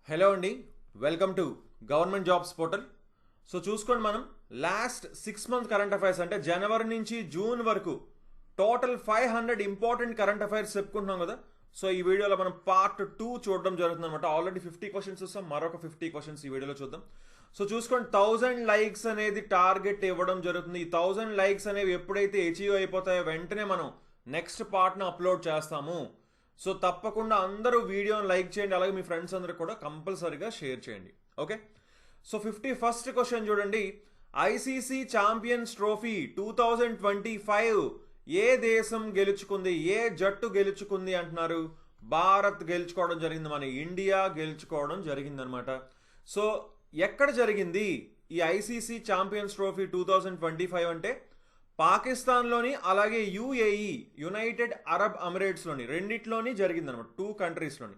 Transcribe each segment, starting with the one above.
Hello అండి, welcome to government jobs portal. So చూసుకోండి, మనం లాస్ట్ 6 మంత్ కరెంట్ అఫైర్స్ అంటే జనవరి నుంచి జూన్ వరకు టోటల్ 500 ఇంపార్టెంట్ కరెంట్ అఫైర్స్ చెప్పుకుంటున్నాం కదా. సో ఈ వీడియోలో మనం పార్ట్ 2 చూడడం జరుగుతుంది అనమాట. ఆల్రెడీ 50 క్వశ్చన్స్ చూస్తాం, మరొక 50 క్వశ్చన్స్ ఈ వీడియోలో చూద్దాం. సో చూసుకోండి, 1000 లైక్స్ అనేది టార్గెట్ ఇవ్వడం జరుగుతుంది. ఈ 1000 లైక్స్ అనేవి ఎప్పుడైతే అచీవ్ అయిపోతాయో వెంటనే మనం నెక్స్ట్ పార్ట్ను అప్లోడ్ చేస్తాము. సో తప్పకుండా అందరూ వీడియోని లైక్ చేయండి, అలాగే మీ ఫ్రెండ్స్ అందరూ కూడా కంపల్సరీగా షేర్ చేయండి. ఓకే, సో 51st క్వశ్చన్ చూడండి. ఐసీసీ ఛాంపియన్స్ ట్రోఫీ 2025 ఏ దేశం గెలుచుకుంది, ఏ జట్టు గెలుచుకుంది అంటున్నారు? భారత్ గెలుచుకోవడం జరిగింది, మన ఇండియా గెలుచుకోవడం జరిగింది అనమాట. సో ఎక్కడ జరిగింది ఈ ఐసీసీ ఛాంపియన్స్ ట్రోఫీ 2025 అంటే పాకిస్తాన్లోని అలాగే యుఏఈ యునైటెడ్ అరబ్ అమిరేట్స్లోని రెండిట్లోని జరిగిందనమాట, 2 కంట్రీస్లోని.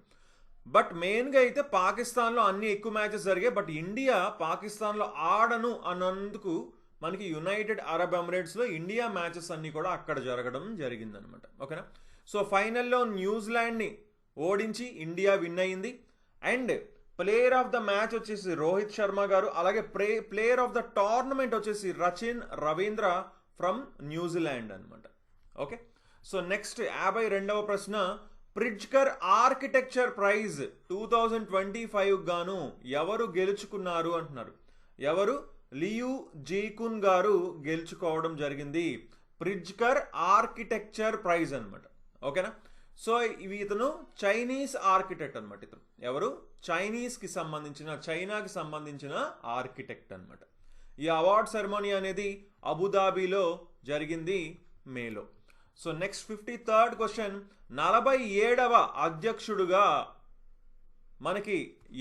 బట్ మెయిన్గా అయితే పాకిస్తాన్లో అన్ని ఎక్కువ మ్యాచెస్ జరిగాయి. బట్ ఇండియా పాకిస్తాన్లో ఆడను అన్నందుకు మనకి యునైటెడ్ అరబ్ అమిరేట్స్లో ఇండియా మ్యాచెస్ అన్నీ కూడా అక్కడ జరగడం జరిగిందనమాట. ఓకేనా. సో ఫైనల్లో న్యూజిలాండ్ని ఓడించి ఇండియా విన్ అయింది. And player of the match వచ్చేసి రోహిత్ శర్మ గారు, అలాగే ప్లేయర్ ఆఫ్ ద టోర్నమెంట్ వచ్చేసి రచిన్ రవీంద్ర ఫ్రమ్ న్యూజిలాండ్ అనమాట. ఓకే, సో నెక్స్ట్ 52వ ప్రశ్న. ప్రిజ్కర్ ఆర్కిటెక్చర్ ప్రైజ్ 2025 గాను ఎవరు గెలుచుకున్నారు అంటున్నారు? ఎవరు? లియు జీకున్ గారు గెలుచుకోవడం జరిగింది ప్రిజ్కర్ ఆర్కిటెక్చర్ ప్రైజ్ అనమాట. ఓకేనా. సో ఇతను చైనీస్ ఆర్కిటెక్ట్ అనమాట. ఇతను ఎవరు? చైనాకి సంబంధించిన ఆర్కిటెక్ట్ అనమాట. ఈ అవార్డ్ సెరమనీ అనేది అబుదాబిలో జరిగింది మేలో. So next 53rd question. 47వ అధ్యక్షుడుగా మనకి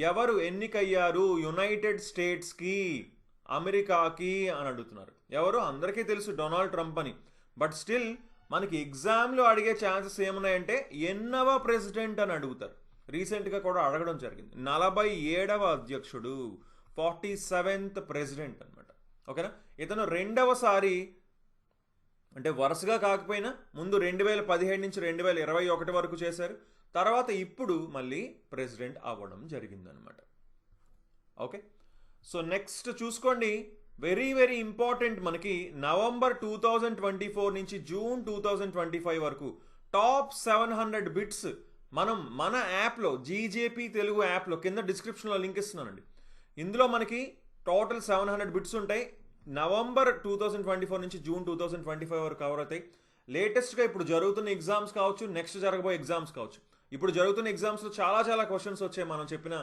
ఎవరు ఎన్నికయ్యారు యునైటెడ్ స్టేట్స్కి, అమెరికాకి అని అడుగుతున్నారు. ఎవరు? అందరికీ తెలుసు, డొనాల్డ్ ట్రంప్ అని. బట్ స్టిల్ మనకి ఎగ్జామ్లో అడిగే ఛాన్సెస్ ఏమున్నాయంటే ఎన్నవ ప్రెసిడెంట్ అని అడుగుతారు. రీసెంట్గా కూడా అడగడం జరిగింది. 47వ అధ్యక్షుడు, 47th ప్రెసిడెంట్ అనమాట. ఓకేనా. ఇతను రెండవసారి, అంటే వరుసగా కాకపోయినా ముందు 2017 నుంచి 2021 వరకు చేశారు. తర్వాత ఇప్పుడు మళ్ళీ ప్రెసిడెంట్ అవ్వడం జరిగిందనమాట. ఓకే, సో నెక్స్ట్ చూసుకోండి, వెరీ వెరీ ఇంపార్టెంట్. మనకి నవంబర్ 2024 నుంచి జూన్ 2025 వరకు టాప్ 700 బిట్స్ మనం మన యాప్లో, జీజేపీ తెలుగు యాప్లో కింద డిస్క్రిప్షన్లో లింక్ ఇస్తున్నానండి. ఇందులో మనకి టోటల్ 700 బిట్స్ ఉంటాయి. నవంబర్ 2024 నుంచి జూన్ 2025 వరకు కవర్ అవుతాయి. లేటెస్ట్గా ఇప్పుడు జరుగుతున్న ఎగ్జామ్స్ కావచ్చు, నెక్స్ట్ జరగబోయే ఎగ్జామ్స్ కావచ్చు. ఇప్పుడు జరుగుతున్న ఎగ్జామ్స్లో చాలా క్వశ్చన్స్ వచ్చాయి మనం చెప్పిన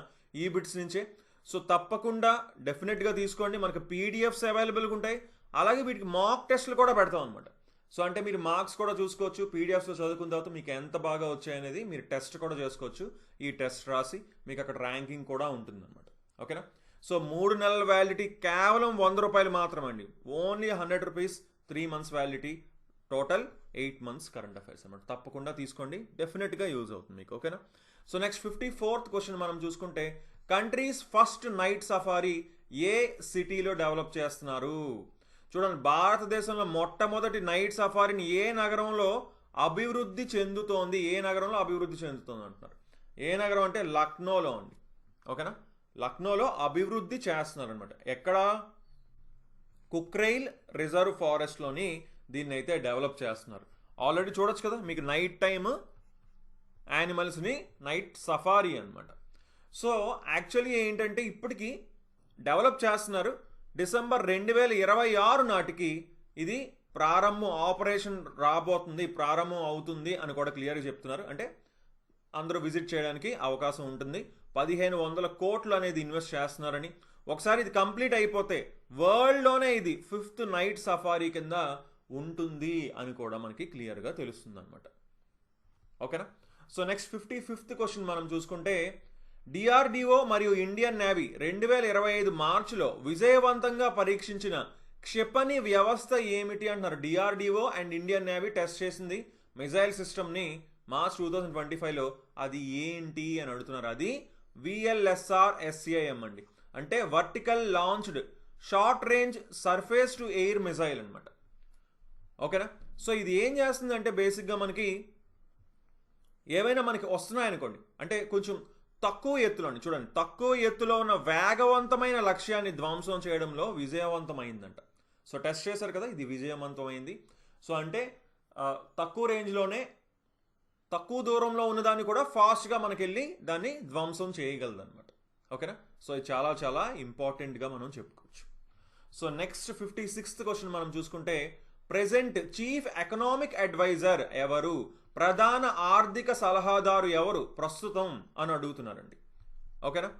ఈ బిట్స్ నుంచే. సో తప్పకుండా డెఫినెట్గా తీసుకోండి. మనకి పీడిఎఫ్స్ అవైలబుల్గా ఉంటాయి, అలాగే వీటికి మాక్ టెస్ట్లు కూడా పెడతాం అనమాట. సో అంటే మీరు మార్క్స్ కూడా చూసుకోవచ్చు. పీడిఎఫ్స్లో చదువుకున్న తర్వాత మీకు ఎంత బాగా వచ్చాయనేది మీరు టెస్ట్ కూడా చేసుకోవచ్చు. ఈ టెస్ట్ రాసి మీకు అక్కడ ర్యాంకింగ్ కూడా ఉంటుందన్నమాట. ఓకేనా. సో 3 నెలల వ్యాలిడిటీ కేవలం 100 రూపాయలు మాత్రమండి. Only 100 rupees, 3 months validity, total 8 months current affairs అనమాట. తప్పకుండా తీసుకోండి, డెఫినెట్గా యూజ్ అవుతుంది మీకు. ఓకేనా. సో నెక్స్ట్ 54th క్వశ్చన్ మనం చూసుకుంటే, కంట్రీస్ ఫస్ట్ నైట్ సఫారీ ఏ సిటీలో డెవలప్ చేస్తున్నారు? చూడండి, భారతదేశంలో మొట్టమొదటి నైట్ సఫారీని ఏ నగరంలో అభివృద్ధి చెందుతోంది? ఏ నగరంలో అభివృద్ధి చెందుతోంది అంటున్నారు. ఏ నగరం అంటే లక్నోలో అండి. ఓకేనా, లక్నోలో అభివృద్ధి చేస్తున్నారు అనమాట. ఎక్కడ? కుక్రైల్ రిజర్వ్ ఫారెస్ట్లోని దీన్ని అయితే డెవలప్ చేస్తున్నారు. ఆల్రెడీ చూడొచ్చు కదా మీకు, నైట్ టైమ్ యానిమల్స్ని నైట్ సఫారీ అనమాట. సో యాక్చువల్లీ ఏంటంటే ఇప్పటికీ డెవలప్ చేస్తున్నారు. డిసెంబర్ 2026 నాటికి ఇది ఆపరేషన్ రాబోతుంది, ప్రారంభం అవుతుంది అని కూడా క్లియర్గా చెప్తున్నారు. అంటే అందరూ విజిట్ చేయడానికి అవకాశం ఉంటుంది. 1500 కోట్లు అనేది ఇన్వెస్ట్ చేస్తున్నారని. ఒకసారి ఇది కంప్లీట్ అయిపోతే వరల్డ్లోనే ఇది 5th నైట్ సఫారీ కింద ఉంటుంది అని కూడా మనకి క్లియర్గా తెలుస్తుంది అనమాట. ఓకేనా. సో నెక్స్ట్ 55th క్వశ్చన్ మనం చూసుకుంటే, డిఆర్డిఓ మరియు ఇండియన్ నేవీ 2025 మార్చిలో విజయవంతంగా పరీక్షించిన క్షిపణి వ్యవస్థ ఏమిటి అంటున్నారు. DRDO and Indian navy test చేసింది మిజైల్ సిస్టమ్ని మార్చ్ 2025లో. అది ఏంటి అని అడుగుతున్నారు. అది VLSR-SAM అండి. అంటే vertical launched short range surface to air missile అనమాట. ఓకేనా. సో ఇది ఏం చేస్తుంది అంటే బేసిక్గా మనకి ఏవైనా మనకి వస్తున్నాయనుకోండి, అంటే కొంచెం తక్కువ ఎత్తులో అండి, చూడండి, తక్కువ ఎత్తులో ఉన్న వేగవంతమైన లక్ష్యాన్ని ధ్వంసం చేయడంలో విజయవంతమైందంట. సో టెస్ట్ చేశారు కదా, ఇది విజయవంతమైంది. సో అంటే తక్కువ రేంజ్లోనే తక్కువ దూరంలో ఉన్నదాన్ని కూడా ఫాస్ట్గా మనకెళ్ళి దాన్ని ధ్వంసం చేయగలదు అనమాట. ఓకేనా? సో ఇది చాలా చాలా ఇంపార్టెంట్గా మనం చెప్పుకోవచ్చు. సో నెక్స్ట్ 56th క్వశ్చన్ మనం చూసుకుంటే, ప్రెజెంట్ చీఫ్ ఎకనామిక్ అడ్వైజర్ ఎవరు, ప్రధాన ఆర్థిక సలహాదారు ఎవరు ప్రస్తుతం అని అడుగుతున్నారండి. ఓకేనా?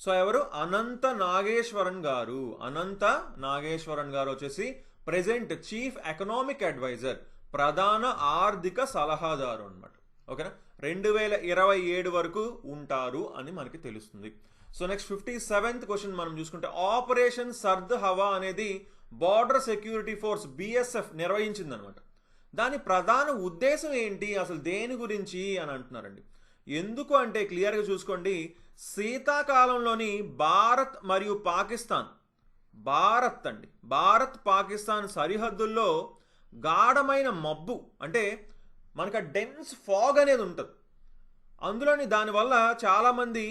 సో ఎవరు? అనంత నాగేశ్వరన్ గారు. అనంత నాగేశ్వరన్ గారు వచ్చేసి ప్రెజెంట్ చీఫ్ ఎకనామిక్ అడ్వైజర్, ప్రధాన ఆర్థిక సలహాదారు అనమాట. ఓకేనా? 2027 వరకు ఉంటారు అని మనకి తెలుస్తుంది. సో నెక్స్ట్ 57th క్వశ్చన్ మనం చూసుకుంటే, ఆపరేషన్ సర్ద్ హవా అనేది బార్డర్ సెక్యూరిటీ ఫోర్స్ BSF నిర్వహించిందనమాట. దాని ప్రధాన ఉద్దేశం ఏంటి, అసలు దేని గురించి అని అంటున్నారండి. ఎందుకు అంటే క్లియర్గా చూసుకోండి, శీతాకాలంలోని భారత్ మరియు పాకిస్తాన్, భారత్ పాకిస్తాన్ సరిహద్దుల్లో గాఢమైన మబ్బు, అంటే మనకు డెన్స్ ఫాగ్ అనేది ఉంటుంది అందులోని. దానివల్ల చాలామంది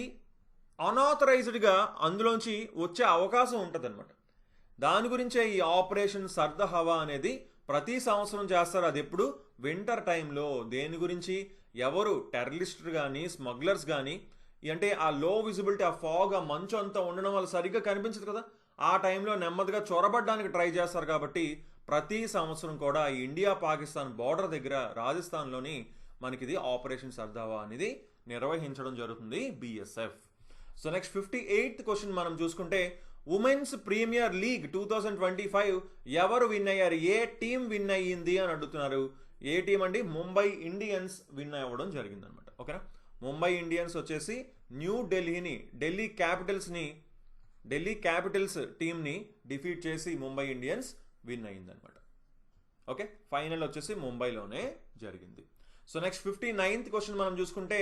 అనాథరైజ్డ్గా అందులోంచి వచ్చే అవకాశం ఉంటుంది అనమాట. దాని గురించే ఈ ఆపరేషన్ సర్ద్ హవా అనేది ప్రతి సంవత్సరం చేస్తారు. అది ఎప్పుడు? వింటర్ టైంలో. దేని గురించి? ఎవరు టెర్రరిస్టులు కానీ స్మగ్లర్స్ కానీ, అంటే ఆ లో విజిబిలిటీ, ఆ ఫాగ్, ఆ మంచు అంతా ఉండడం వల్ల సరిగ్గా కనిపించదు కదా, ఆ టైంలో నెమ్మదిగా చొరబడ్డానికి ట్రై చేస్తారు. కాబట్టి ప్రతి సంవత్సరం కూడా ఇండియా పాకిస్తాన్ బార్డర్ దగ్గర రాజస్థాన్లోని మనకిది ఆపరేషన్ సర్ద్ హవా అనేది నిర్వహించడం జరుగుతుంది BSF. So next 58th question మనం చూసుకుంటే, ఉమెన్స్ ప్రీమియర్ లీగ్ 2025 ఎవరు విన్ అయ్యారు, ఏ టీం విన్ అయ్యింది అని అడుగుతున్నారు. ఏ టీం అండి? ముంబై ఇండియన్స్ విన్ అవ్వడం జరిగింది అనమాట. ఓకేనా? ముంబై ఇండియన్స్ వచ్చేసి ఢిల్లీ క్యాపిటల్స్ టీంని డిఫీట్ చేసి ముంబై ఇండియన్స్ విన్ అయ్యిందనమాట. ఓకే, ఫైనల్ వచ్చేసి ముంబైలోనే జరిగింది. సో నెక్స్ట్ 59th క్వశ్చన్ మనం చూసుకుంటే,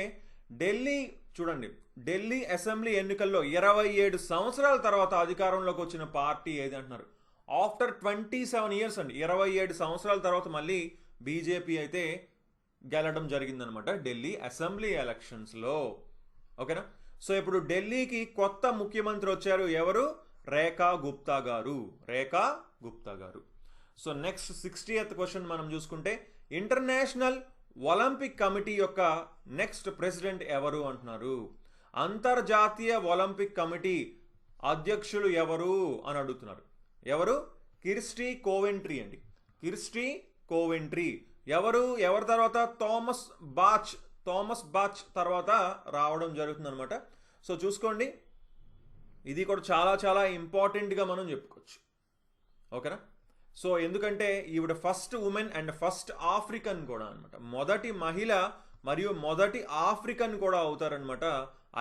ఢిల్లీ అసెంబ్లీ ఎన్నికల్లో 27 సంవత్సరాల తర్వాత అధికారంలోకి వచ్చిన పార్టీ ఏది అంటున్నారు. ఆఫ్టర్ 27 years అండి, 27 సంవత్సరాల తర్వాత మళ్ళీ బీజేపీ అయితే గెలడం జరిగిందనమాట ఢిల్లీ అసెంబ్లీ ఎలక్షన్స్లో. ఓకేనా? సో ఇప్పుడు ఢిల్లీకి కొత్త ముఖ్యమంత్రి వచ్చారు. ఎవరు? రేఖా గుప్తా గారు. సో నెక్స్ట్ 60th క్వశ్చన్ మనం చూసుకుంటే, ఇంటర్నేషనల్ ఒలింపిక్ కమిటీ యొక్క నెక్స్ట్ ప్రెసిడెంట్ ఎవరు అంటున్నారు. అంతర్జాతీయ ఒలింపిక్ కమిటీ అధ్యక్షులు ఎవరు అని అడుగుతున్నారు. ఎవరు? కిర్స్టీ కోవెంట్రీ అండి. కిర్స్టీ కోవెంట్రీ. ఎవరి తర్వాత? థామస్ బాచ్ తర్వాత రావడం జరుగుతుంది అనమాట. సో చూసుకోండి, ఇది కూడా చాలా చాలా ఇంపార్టెంట్గా మనం చెప్పుకోవచ్చు. ఓకేనా? సో ఎందుకంటే ఈవిడ first women and first African కూడా అనమాట. మొదటి మహిళ మరియు మొదటి ఆఫ్రికన్ కూడా అవుతారనమాట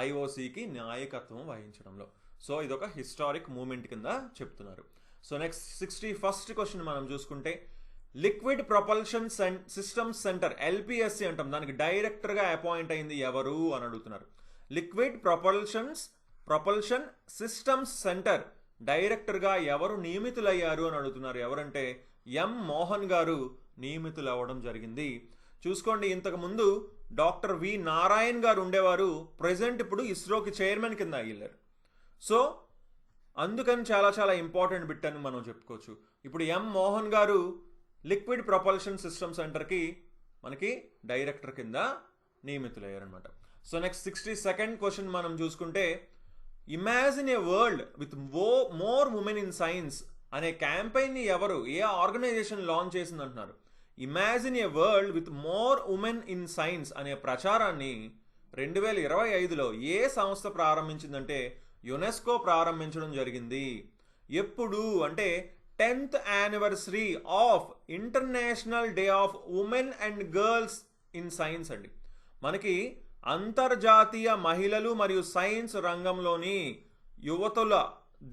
IOCకి నాయకత్వం వహించడంలో. సో ఇదొక హిస్టారిక్ మూమెంట్ కింద చెప్తున్నారు. సో నెక్స్ట్ 61st క్వశ్చన్ మనం చూసుకుంటే, liquid propulsion systems centre LPSC అంటాం, దానికి డైరెక్టర్గా అపాయింట్ అయింది ఎవరు అని అడుగుతున్నారు. లిక్విడ్ ప్రొపల్షన్ సిస్టమ్స్ సెంటర్ డైరెక్టర్గా ఎవరు నియమితులయ్యారు అని అడుగుతున్నారు. ఎవరంటే M. మోహన్ గారు నియమితులు అవ్వడం జరిగింది. చూసుకోండి, ఇంతకుముందు డాక్టర్ V. నారాయణ్ గారు ఉండేవారు. ప్రెజెంట్ ఇప్పుడు ఇస్రోకి చైర్మన్ కింద అయ్యారు. సో అందుకని చాలా చాలా ఇంపార్టెంట్ బిట్ అని మనం చెప్పుకోవచ్చు. ఇప్పుడు M. మోహన్ గారు లిక్విడ్ ప్రొపల్షన్ సిస్టమ్ సెంటర్కి మనకి డైరెక్టర్ కింద నియమితులయ్యారనమాట. సో నెక్స్ట్ 62nd క్వశ్చన్ మనం చూసుకుంటే, imagine a world with more women in science అనే క్యాంపెయిన్ని ఎవరు, ఏ ఆర్గనైజేషన్ లాంచ్ చేసింది అంటున్నారు. Imagine a world with more women in science అనే ప్రచారాన్ని 2025లో ఏ సంస్థ ప్రారంభించిందంటే యునెస్కో ప్రారంభించడం జరిగింది. ఎప్పుడు అంటే 10th anniversary of international day of women and girls in science అండి. మనకి అంతర్జాతీయ మహిళలు మరియు సైన్స్ రంగంలోని యువతుల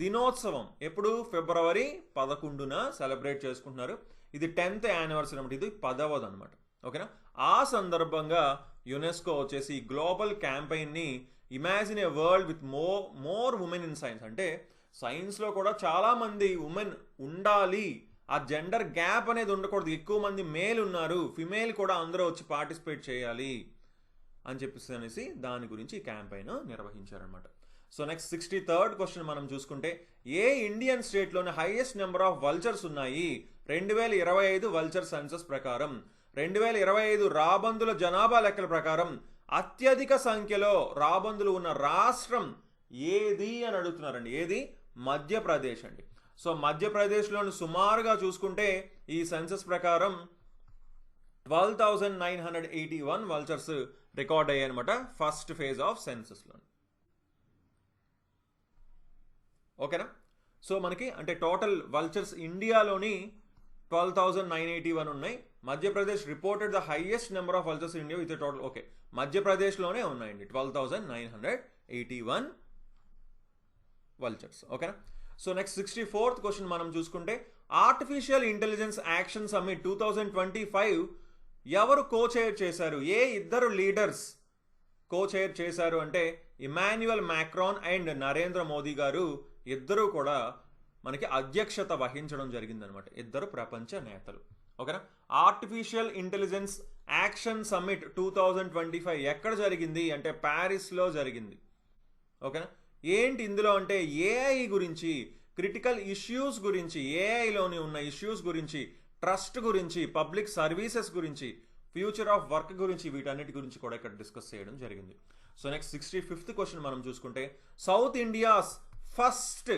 దినోత్సవం ఎప్పుడు? ఫిబ్రవరి 11న సెలబ్రేట్ చేసుకుంటున్నారు. ఇది 10th యానివర్సరీ అనమాట, ఇది 10వది అనమాట. ఓకేనా? ఆ సందర్భంగా యునెస్కో వచ్చేసి గ్లోబల్ క్యాంపెయిన్ని imagine a world with more women in science, అంటే సైన్స్లో కూడా చాలామంది ఉమెన్ ఉండాలి, ఆ జెండర్ గ్యాప్ అనేది ఉండకూడదు, ఎక్కువ మంది మేల్ ఉన్నారు, ఫిమేల్ కూడా అందరూ వచ్చి పార్టిసిపేట్ చేయాలి అని చెప్పేసి అనేసి దాని గురించి ఈ క్యాంపెయిన్ నిర్వహించారనమాట. సో నెక్స్ట్ 63rd క్వశ్చన్ మనం చూసుకుంటే, ఏ ఇండియన్ స్టేట్లోని హైయెస్ట్ నెంబర్ ఆఫ్ వల్చర్స్ ఉన్నాయి 2025 వల్చర్ సెన్సస్ ప్రకారం? 2025 రాబందుల జనాభా లెక్కల ప్రకారం అత్యధిక సంఖ్యలో రాబందులు ఉన్న రాష్ట్రం ఏది అని అడుగుతున్నారండి. ఏది? మధ్యప్రదేశ్ అండి. సో మధ్యప్రదేశ్లోని సుమారుగా చూసుకుంటే ఈ సెన్సస్ ప్రకారం 12,981 వల్చర్స్ రికార్డ్ అయ్యాయి అనమాట ఫస్ట్ ఫేజ్ ఆఫ్ సెన్సస్లో. ఓకేనా? సో మనకి అంటే టోటల్ వల్చర్స్ ఇండియాలోని 12,981 ఉన్నాయి. Madhya Pradesh reported the highest number of vultures in India with total. Okay, మధ్యప్రదేశ్లోనే ఉన్నాయండి 12,981 వల్చర్స్. ఓకేనా? సో నెక్స్ట్ 64th క్వశ్చన్ మనం చూసుకుంటే, ఆర్టిఫిషియల్ ఇంటెలిజెన్స్ యాక్షన్ సమ్మిట్ 2025 ఎవరు కో-చైర్ చేశారు? ఏ ఇద్దరు లీడర్స్ కో-చైర్ చేశారు అంటే ఇమాన్యుయల్ మ్యాక్రాన్ అండ్ నరేంద్ర మోదీ గారు ఇద్దరు కూడా మనకి అధ్యక్షత వహించడం జరిగిందనమాట. ఇద్దరు ప్రపంచ నేతలు. ఓకేనా? ఆర్టిఫిషియల్ ఇంటెలిజెన్స్ యాక్షన్ సమ్మిట్ 2025 ఎక్కడ జరిగింది అంటే ప్యారిస్లో జరిగింది. ఓకేనా? ఏంటి ఇందులో అంటే ఏఐ గురించి, క్రిటికల్ ఇష్యూస్ గురించి, ఏఐలోని ఉన్న ఇష్యూస్ గురించి, ట్రస్ట్ గురించి, పబ్లిక్ సర్వీసెస్ గురించి, ఫ్యూచర్ ఆఫ్ వర్క్ గురించి, వీటన్నిటి గురించి కూడా ఇక్కడ డిస్కస్ చేయడం జరిగింది. సో నెక్స్ట్ 65th క్వశ్చన్ మనం చూసుకుంటే, south India's first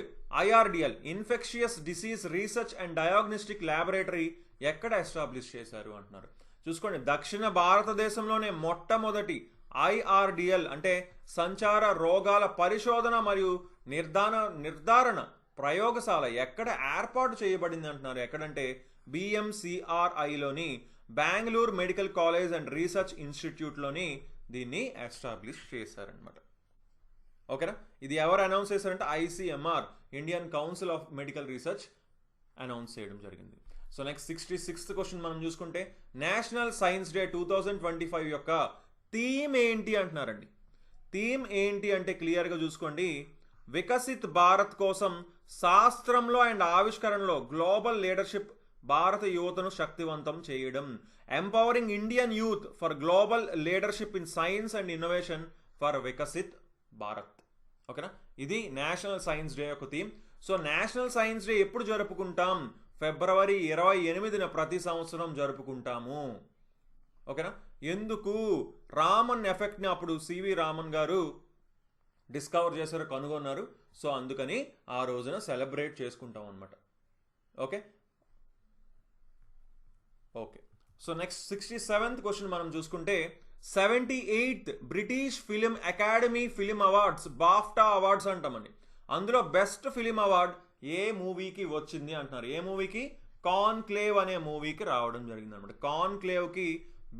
IRDL infectious disease research and diagnostic laboratory ఎక్కడ ఎస్టాబ్లిష్ చేశారు అంటున్నారు. చూసుకోండి, దక్షిణ భారతదేశంలోనే మొట్టమొదటి ఐఆర్డిఎల్ అంటే సంచార రోగాల పరిశోధన మరియు నిర్ధారణ ప్రయోగశాల ఎక్కడ ఏర్పాటు చేయబడింది అంటున్నారు. ఎక్కడంటే BMCRIలోని Bengaluru medical college and research ఇన్స్టిట్యూట్లోని దీన్ని ఎస్టాబ్లిష్ చేశారనమాట. ఓకేనా? ఇది ఎవరు అనౌన్స్ చేశారంటే ICMR, Indian Council of Medical Research announce చేయడం జరిగింది. సో నెక్స్ట్ 66th క్వశ్చన్ మనం చూసుకుంటే, నేషనల్ సైన్స్ డే 2025 యొక్క థీమ్ ఏంటి అంటున్నారండి. థీమ్ ఏంటి అంటే క్లియర్గా చూసుకోండి, వికసిత్ భారత్ కోసం శాస్త్రంలో అండ్ ఆవిష్కరణలో గ్లోబల్ లీడర్షిప్, భారత యువతను శక్తివంతం చేయడం, empowering Indian youth for global leadership in science and innovation for Viksit Bharat. ఓకేనా? ఇది నేషనల్ సైన్స్ డే యొక్క theme. So national science day ఎప్పుడు జరుపుకుంటాం? ఫిబ్రవరి 28న ప్రతి సంవత్సరం జరుపుకుంటాము. ఓకేనా? ఎందుకు? రామన్ ఎఫెక్ట్ని అప్పుడు సివి రామన్ గారు డిస్కవర్ చేశారు, కనుగొన్నారు. సో అందుకని ఆ రోజున సెలబ్రేట్ చేసుకుంటాం అనమాట. Okay. So next 67th question మనం చూసుకుంటే, 78th British film academy film awards, BAFTA awards అంటామండి. అందులో బెస్ట్ ఫిలిం అవార్డ్ ఏ మూవీకి వచ్చింది అంటున్నారు. ఏ మూవీకి? కాన్క్లేవ్ అనే మూవీకి రావడం జరిగింది అనమాట. కాన్క్లేవ్కి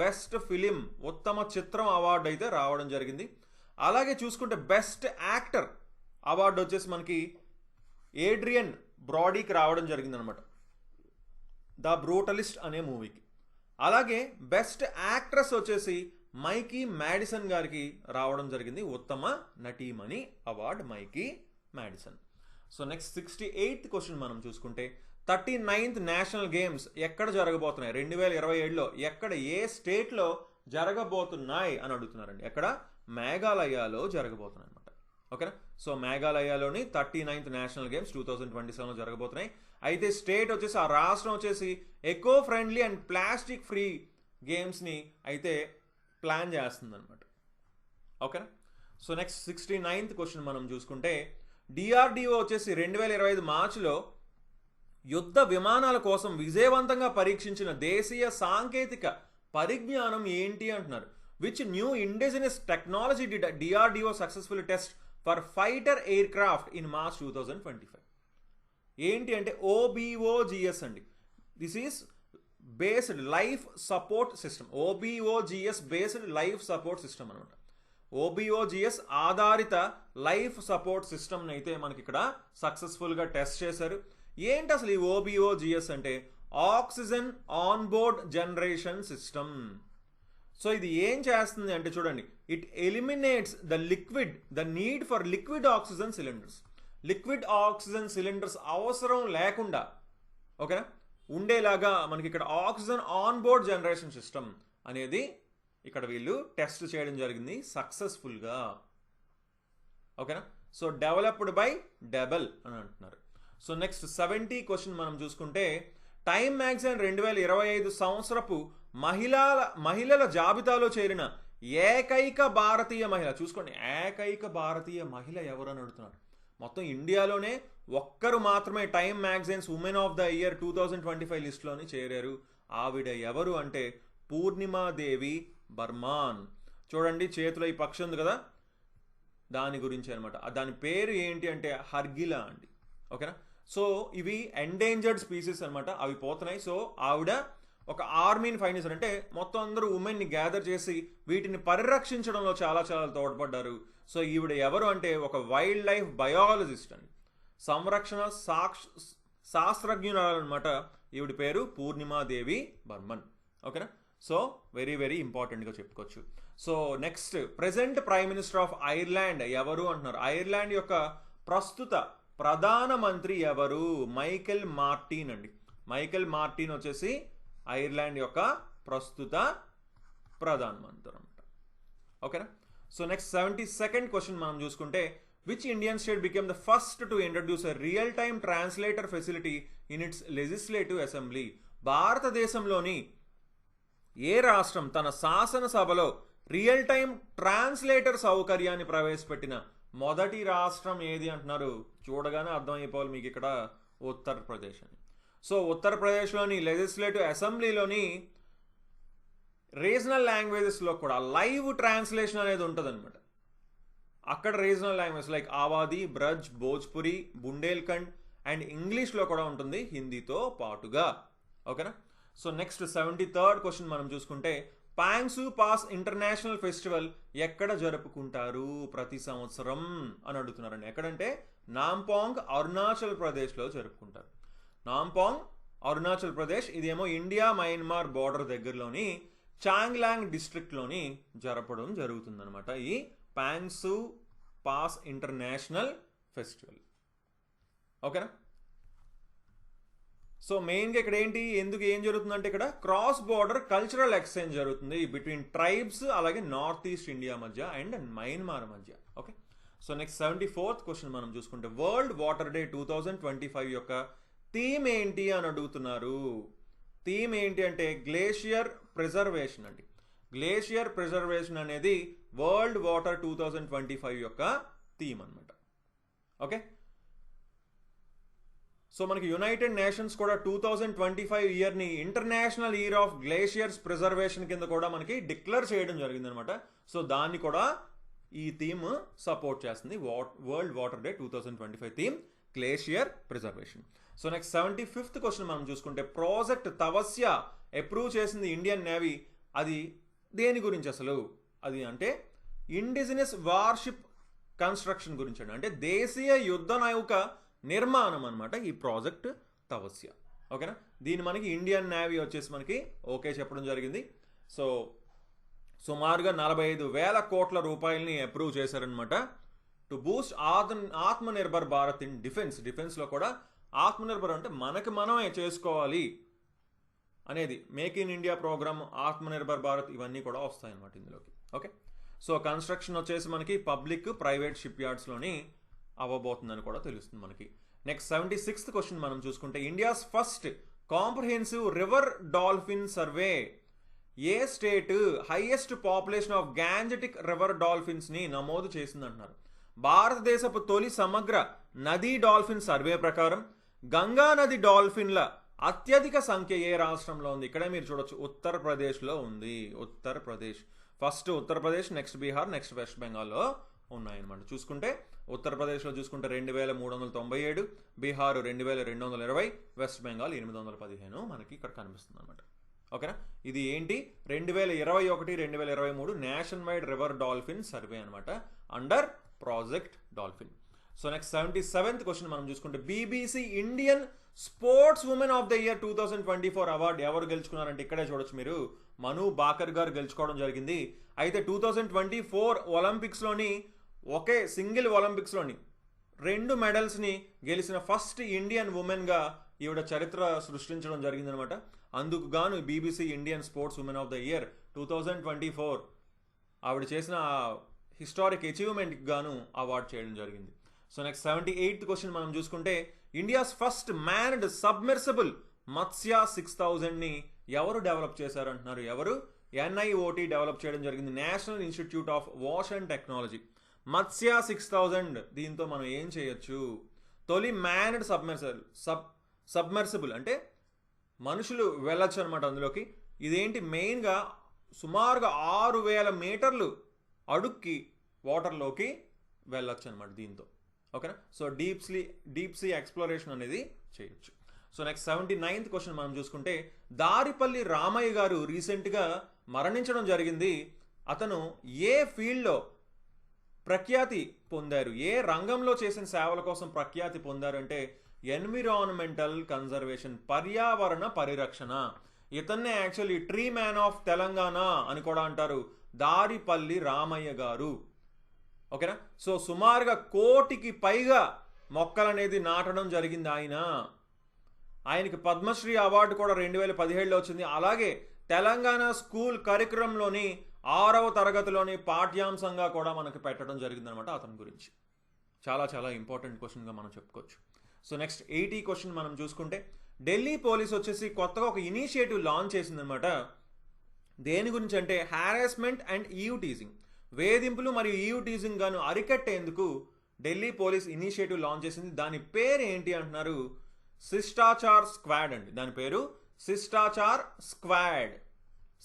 బెస్ట్ ఫిలిం, ఉత్తమ చిత్రం అవార్డు అయితే రావడం జరిగింది. అలాగే చూసుకుంటే బెస్ట్ యాక్టర్ అవార్డు వచ్చేసి మనకి ఏడ్రియన్ బ్రాడీకి రావడం జరిగింది అనమాట, ద బ్రూటలిస్ట్ అనే మూవీకి. అలాగే బెస్ట్ యాక్ట్రెస్ వచ్చేసి మైకీ మ్యాడిసన్ గారికి రావడం జరిగింది, ఉత్తమ నటీమణి award Mikey Madison. So next 68th question మనం చూసుకుంటే, 39th నేషనల్ గేమ్స్ ఎక్కడ జరగబోతున్నాయి 2027లో? ఎక్కడ, ఏ స్టేట్లో జరగబోతున్నాయి అని అడుగుతున్నారండి. ఎక్కడ? మేఘాలయలో జరగబోతున్నాయి అనమాట. ఓకేనా? సో మేఘాలయలోని 39th నేషనల్ గేమ్స్ 2027లో జరగబోతున్నాయి. అయితే స్టేట్ వచ్చేసి, ఆ రాష్ట్రం వచ్చేసి eco friendly and plastic free గేమ్స్ని అయితే ప్లాన్ చేస్తుంది అనమాట. ఓకేనా? సో నెక్స్ట్ 69th క్వశ్చన్ మనం చూసుకుంటే, DRDO వచ్చేసి 2025 మార్చిలో యుద్ధ విమానాల కోసం విజయవంతంగా పరీక్షించిన దేశీయ సాంకేతిక పరిజ్ఞానం ఏంటి అంటున్నారు. Which new indigenous technology did DRDO successful test for fighter air craft in March 2025? ఏంటి అంటే OBOGS అండి. This is based life support system. OBOGS based life support system అనమాట. OBOGS ఆధారిత లైఫ్ సపోర్ట్ సిస్టమ్ని అయితే మనకి ఇక్కడ సక్సెస్ఫుల్గా టెస్ట్ చేశారు. ఏంటి అసలు ఈ OBOGS అంటే? Oxygen on board generation system. So ఇది ఏం చేస్తుంది అంటే చూడండి, it eliminates the need for liquid oxygen cylinders. Liquid oxygen cylinders అవసరం లేకుండా, ఓకేనా, ఉండేలాగా మనకి ఇక్కడ oxygen on board generation system అనేది ఇక్కడ వీళ్ళు టెస్ట్ చేయడం జరిగింది సక్సెస్ఫుల్గా. ఓకేనా? సో డెవలప్డ్ బై డెబల్ అని అంటున్నారు. సో నెక్స్ట్ 70 క్వశ్చన్ మనం చూసుకుంటే టైమ్ మ్యాగజైన్ 2025 సంవత్సరపు మహిళల జాబితాలో చేరిన ఏకైక భారతీయ మహిళ, చూసుకోండి, ఏకైక భారతీయ మహిళ ఎవరు అని అడుగుతున్నారు. మొత్తం ఇండియాలోనే ఒక్కరు మాత్రమే time magazines women of the year 2025 లిస్టులోని చేరారు. ఆవిడ ఎవరు అంటే పూర్ణిమాదేవి బర్మాన్. చూడండి చేతిలో ఈ పక్షి ఉంది కదా, దాని గురించి అనమాట. దాని పేరు ఏంటి అంటే హర్గిలా అండి. ఓకేనా? సో ఇవి ఎండేంజర్డ్ స్పీసీస్ అనమాట, అవి పోతున్నాయి. సో ఆవిడ ఒక ఆర్మీని ఫైండ్ చేశారు, అంటే మొత్తం అందరూ ఉమెన్ని గ్యాదర్ చేసి వీటిని పరిరక్షించడంలో చాలా చాలా తోడ్పడ్డారు. సో ఈవిడ ఎవరు అంటే ఒక వైల్డ్ లైఫ్ బయాలజిస్ట్ అండి, సంరక్షణ శాస్త్రజ్ఞురాలు అనమాట. ఈవిడ పేరు పూర్ణిమాదేవి బర్మన్. ఓకేనా? సో వెరీ వెరీ ఇంపార్టెంట్గా చెప్పుకోవచ్చు. So next present prime minister of Ireland ఎవరు అంటున్నారు. ఐర్లాండ్ యొక్క ప్రస్తుత ప్రధానమంత్రి ఎవరు? మైకెల్ మార్టిన్ అండి. మైకెల్ మార్టిన్ వచ్చేసి ఐర్లాండ్ యొక్క ప్రస్తుత ప్రధానమంత్రి అనమాట. ఓకేనా? సో నెక్స్ట్ 72nd క్వశ్చన్ మనం చూసుకుంటే which Indian state became the first to introduce a real time translator facility in it's legislative assembly. భారతదేశంలోని ఏ రాష్ట్రం తన శాసనసభలో రియల్ టైమ్ ట్రాన్స్లేటర్ సౌకర్యాన్ని ప్రవేశపెట్టిన మొదటి రాష్ట్రం ఏది అంటున్నారు. చూడగానే అర్థమైపోవాలి మీకు ఇక్కడ ఉత్తరప్రదేశ్ అని. సో ఉత్తరప్రదేశ్లోని లెజిస్లేటివ్ అసెంబ్లీలోని రీజనల్ లాంగ్వేజెస్లో కూడా లైవ్ ట్రాన్స్లేషన్ అనేది ఉంటుంది అనమాట. అక్కడ regional language like Awadhi, Braj, Bhojpuri, Bundelkhand and ఇంగ్లీష్లో కూడా ఉంటుంది హిందీతో పాటుగా. ఓకేనా? సో నెక్స్ట్ 73rd క్వశ్చన్ మనం చూసుకుంటే పాంగ్సు పాస్ ఇంటర్నేషనల్ ఫెస్టివల్ ఎక్కడ జరుపుకుంటారు ప్రతి సంవత్సరం అని అడుగుతున్నారండి. ఎక్కడంటే నాంపాంగ్ అరుణాచల్ ప్రదేశ్లో జరుపుకుంటారు. నాంపాంగ్ అరుణాచల్ ప్రదేశ్, ఇదేమో ఇండియా మయన్మార్ బార్డర్ దగ్గరలోని చాంగ్లాంగ్ డిస్ట్రిక్ట్లోని జరపడం జరుగుతుందన్నమాట ఈ పాంగ్సు పాస్ ఇంటర్నేషనల్ ఫెస్టివల్. ఓకేనా? సో మెయిన్గా ఇక్కడ ఏంటి, ఎందుకు ఏం జరుగుతుందంటే ఇక్కడ క్రాస్ బార్డర్ కల్చరల్ ఎక్స్చేంజ్ జరుగుతుంది బిట్వీన్ ట్రైబ్స్, అలాగే నార్త్ ఈస్ట్ ఇండియా మధ్య అండ్ మయన్మార్ మధ్య. Okay? So next 74th question మనం చూసుకుంటే వరల్డ్ వాటర్ డే 2025 యొక్క థీమ్ ఏంటి అని అడుగుతున్నారు. థీమ్ ఏంటి అంటే గ్లేషియర్ ప్రిజర్వేషన్ అండి. గ్లేషియర్ ప్రిజర్వేషన్ అనేది వరల్డ్ వాటర్ 2025 యొక్క థీమ్ అనమాట. ఓకే? సో మనకి యునైటెడ్ నేషన్స్ కూడా 2025 ఇయర్ని international year of glaciers preservation కింద కూడా మనకి డిక్లేర్ చేయడం జరిగిందనమాట. సో దాన్ని కూడా ఈ థీమ్ సపోర్ట్ చేస్తుంది. World water day 2025 theme glacier preservation. So next 75th question మనం చూసుకుంటే ప్రాజెక్ట్ తపస్య అప్రూవ్ చేసింది ఇండియన్ నేవీ. అది దేని గురించి అసలు? అది అంటే ఇండిజినస్ వార్షిప్ కన్స్ట్రక్షన్ గురించి అండి, అంటే దేశీయ యుద్ధ నౌక నిర్మాణం అనమాట ఈ ప్రాజెక్ట్ తపస్య. ఓకేనా? దీన్ని మనకి ఇండియన్ నేవీ వచ్చేసి మనకి ఓకే చెప్పడం జరిగింది. సో సుమారుగా 45,000 కోట్ల రూపాయలని అప్రూవ్ చేశారనమాట to boost Atmanirbhar Bharat in డిఫెన్స్లో కూడా ఆత్మనిర్భర్ అంటే మనకి మనమే చేసుకోవాలి అనేది make in India programme, Atmanirbhar Bharat ఇవన్నీ కూడా వస్తాయన్నమాట ఇందులోకి. ఓకే? సో కన్స్ట్రక్షన్ వచ్చేసి మనకి పబ్లిక్ ప్రైవేట్ షిప్ యార్డ్స్లోని అవ్వబోతుందని కూడా తెలుస్తుంది మనకి. నెక్స్ట్ 76th క్వశ్చన్ మనం చూసుకుంటే India's first comprehensive river dolphin survey. ఏ state highest population of Gangetic river డాల్ఫిన్స్ని నమోదు చేసిందంటున్నారు. భారతదేశపు తొలి సమగ్ర నదీ డాల్ఫిన్ సర్వే ప్రకారం గంగా నది డాల్ఫిన్ల అత్యధిక సంఖ్య ఏ రాష్ట్రంలో ఉంది? ఇక్కడే మీరు చూడొచ్చు, ఉత్తరప్రదేశ్లో ఉంది. Uttar Pradesh first, Uttar Pradesh, next Bihar, next west బెంగాల్లో ఉన్నాయన్నమాట. చూసుకుంటే ఉత్తరప్రదేశ్లో చూసుకుంటే 2,397, బీహార్ 2,220, వెస్ట్ బెంగాల్ 815 మనకి ఇక్కడ కనిపిస్తుంది అనమాట. ఓకేనా? ఇది ఏంటి 2021, 2023 nationwide river dolphin survey అనమాట under project dolphin. So next 77th question మనం చూసుకుంటే BBC Indian sports women of the year 2024 award ఎవరు గెలుచుకున్నారంటే ఇక్కడే చూడొచ్చు మీరు, మను బాకర్ గారు గెలుచుకోవడం జరిగింది. అయితే 2024 ఒలింపిక్స్లోని ఒకే సింగిల్ ఒలింపిక్స్లోని 2 మెడల్స్ని గెలిచిన ఫస్ట్ ఇండియన్ ఉమెన్గా ఈవిడ చరిత్ర సృష్టించడం జరిగిందనమాట. అందుకు గాను BBC Indian sports women of the year 2024 ఆవిడ చేసిన హిస్టారిక్ అచీవ్మెంట్కి గాను అవార్డు చేయడం జరిగింది. సో నెక్స్ట్ 78th క్వశ్చన్ మనం చూసుకుంటే ఇండియాస్ ఫస్ట్ మ్యాన్డ్ సబ్మెర్సిబుల్ మత్స్య 6000ని ఎవరు డెవలప్ చేశారు అంటున్నారు. ఎవరు? NIOT డెవలప్ చేయడం జరిగింది, national institute of wash and technology. మత్స్య 6000 దీంతో మనం ఏం చేయొచ్చు? తొలి మ్యాన్డ్ సబ్మెర్సిబుల్ అంటే మనుషులు వెళ్ళొచ్చు అనమాట అందులోకి. ఇదేంటి మెయిన్గా సుమారుగా 6000 మీటర్లు అడుక్కి వాటర్లోకి వెళ్ళొచ్చు అనమాట దీంతో. ఓకేనా? సో డీప్ సీ ఎక్స్ప్లోరేషన్ అనేది చేయొచ్చు. సో నెక్స్ట్ 79th క్వశ్చన్ మనం చూసుకుంటే దారిపల్లి రామయ్య గారు రీసెంట్గా మరణించడం జరిగింది. అతను ఏ ఫీల్డ్లో ప్రఖ్యాతి పొందారు, ఏ రంగంలో చేసిన సేవల కోసం ప్రఖ్యాతి పొందారు అంటే ఎన్విరాన్మెంటల్ కన్జర్వేషన్, పర్యావరణ పరిరక్షణ. ఇతన్నే actually tree man of Telangana అని కూడా అంటారు, దారిపల్లి రామయ్య గారు. ఓకేనా? సో సుమారుగా 1 కోటికి పైగా మొక్కలు అనేది నాటడం జరిగింది ఆయనకి పద్మశ్రీ అవార్డు కూడా 2017లో వచ్చింది. అలాగే తెలంగాణ స్కూల్ కరికులంలోని 6వ తరగతిలోని పాఠ్యాంశంగా కూడా మనకు పెట్టడం జరిగిందనమాట అతని గురించి. చాలా చాలా ఇంపార్టెంట్ క్వశ్చన్గా మనం చెప్పుకోవచ్చు. సో నెక్స్ట్ 80 క్వశ్చన్ మనం చూసుకుంటే ఢిల్లీ పోలీస్ వచ్చేసి కొత్తగా ఒక ఇనిషియేటివ్ లాంచ్ చేసిందనమాట. దేని గురించి అంటే హారాస్మెంట్ అండ్ ఈవ్ టీజింగ్, వేధింపులు మరియు ఈవ్ టీజింగ్ గాను అరికట్టేందుకు ఢిల్లీ పోలీస్ ఇనిషియేటివ్ లాంచ్ చేసింది. దాని పేరు ఏంటి అంటున్నారు? శిష్టాచార్ స్క్వాడ్ అండి. దాని పేరు శిష్టాచార్ స్క్వాడ్.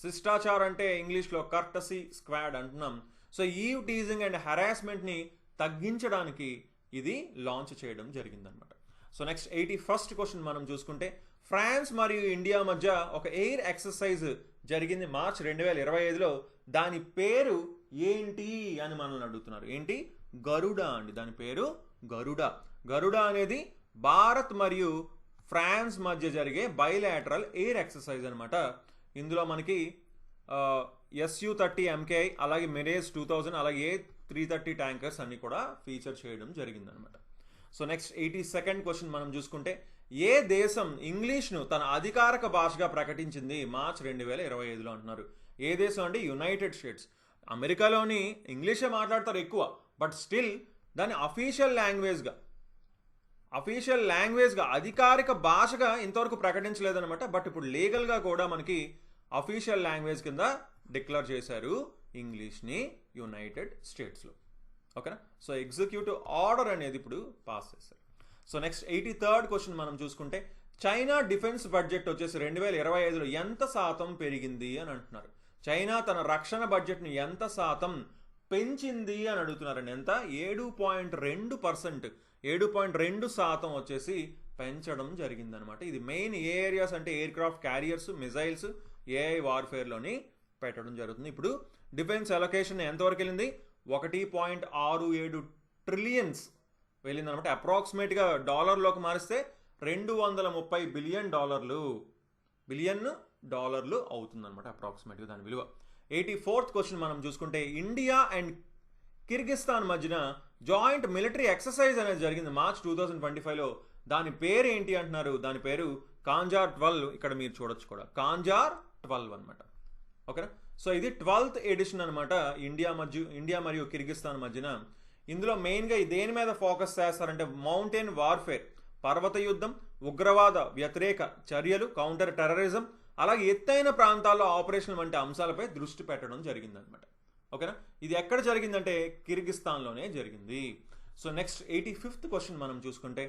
శిష్టాచార్ అంటే ఇంగ్లీష్లో కర్టసీ స్క్వాడ్ అంటున్నాం. సో ఈవ్ టీజింగ్ అండ్ హెరాస్మెంట్ని తగ్గించడానికి ఇది లాంచ్ చేయడం జరిగిందనమాట. సో నెక్స్ట్ 81st క్వశ్చన్ మనం చూసుకుంటే ఫ్రాన్స్ మరియు ఇండియా మధ్య ఒక ఎయిర్ ఎక్సర్సైజ్ జరిగింది మార్చ్ 2025లో. దాని పేరు ఏంటి అని మనల్ని అడుగుతున్నారు. ఏంటి? గరుడ అండి. దాని పేరు గరుడ. గరుడ అనేది భారత్ మరియు ఫ్రాన్స్ మధ్య జరిగే బైలాటరల్ ఎయిర్ ఎక్సర్సైజ్ అనమాట. ఇందులో మనకి SU-30 MKI అలాగే మిరేజ్ 2000 అలాగే A330 ట్యాంకర్స్ అన్ని కూడా ఫీచర్ చేయడం జరిగిందనమాట. సో నెక్స్ట్ 82nd క్వశ్చన్ మనం చూసుకుంటే ఏ దేశం ఇంగ్లీష్ను తన అధికారిక భాషగా ప్రకటించింది మార్చ్ 2025లో అంటున్నారు. ఏ దేశం అంటే యునైటెడ్ స్టేట్స్. అమెరికాలోని ఇంగ్లీషే మాట్లాడతారు ఎక్కువ, బట్ స్టిల్ దాన్ని అఫీషియల్ లాంగ్వేజ్గా అధికారిక భాషగా ఇంతవరకు ప్రకటించలేదన్నమాట. బట్ ఇప్పుడు లీగల్గా కూడా మనకి అఫీషియల్ లాంగ్వేజ్ కింద డిక్లేర్ చేశారు ఇంగ్లీష్ని యునైటెడ్ స్టేట్స్లో. ఓకేనా? సో ఎగ్జిక్యూటివ్ ఆర్డర్ అనేది ఇప్పుడు పాస్ చేశారు. సో నెక్స్ట్ 83rd క్వశ్చన్ మనం చూసుకుంటే చైనా డిఫెన్స్ బడ్జెట్ వచ్చేసి 2025లో ఎంత శాతం పెరిగింది అని అంటున్నారు. చైనా తన రక్షణ బడ్జెట్ని ఎంత శాతం పెంచింది అని అడుగుతున్నారండి. ఎంత? 7.2%. 7.2% వచ్చేసి పెంచడం జరిగిందనమాట. ఇది మెయిన్ ఏ ఏరియాస్ అంటే air craft carriers, missiles, AI వార్ఫేర్లోని పెట్టడం జరుగుతుంది. ఇప్పుడు డిఫెన్స్ అలొకేషన్ ఎంతవరకు వెళ్ళింది? 1.67 ట్రిలియన్స్ వెళ్ళిందనమాట. అప్రాక్సిమేట్గా డాలర్లోకి మారిస్తే $230 బిలియన్ అవుతుందన్నమాట అప్రాక్సిమేట్గా దాని విలువ. 84th క్వశ్చన్ మనం చూసుకుంటే ఇండియా అండ్ కిర్గిస్తాన్ మధ్యన జాయింట్ మిలిటరీ ఎక్సర్సైజ్ అనేది జరిగింది మార్చ్ 2025లో. దాని పేరు ఏంటి అంటున్నారు? దాని పేరు కాంజార్ 12. ఇక్కడ మీరు చూడొచ్చు కూడా కాంజార్ 12 అనమాట. ఓకేనా? సో ఇది 12th ఎడిషన్ అనమాట ఇండియా మరియు కిర్గిస్తాన్ మధ్యన. ఇందులో మెయిన్గా దేని మీద ఫోకస్ చేస్తారంటే మౌంటైన్ వార్ఫేర్, పర్వత యుద్ధం, ఉగ్రవాద వ్యతిరేక చర్యలు, కౌంటర్ టెర్రరిజం, అలాగే ఎత్తైన ప్రాంతాల్లో ఆపరేషన్ వంటి అంశాలపై దృష్టి పెట్టడం జరిగిందనమాట. ఓకేనా? ఇది ఎక్కడ జరిగిందంటే కిర్గిస్తాన్లోనే జరిగింది. సో నెక్స్ట్ 85th క్వశ్చన్ మనం చూసుకుంటే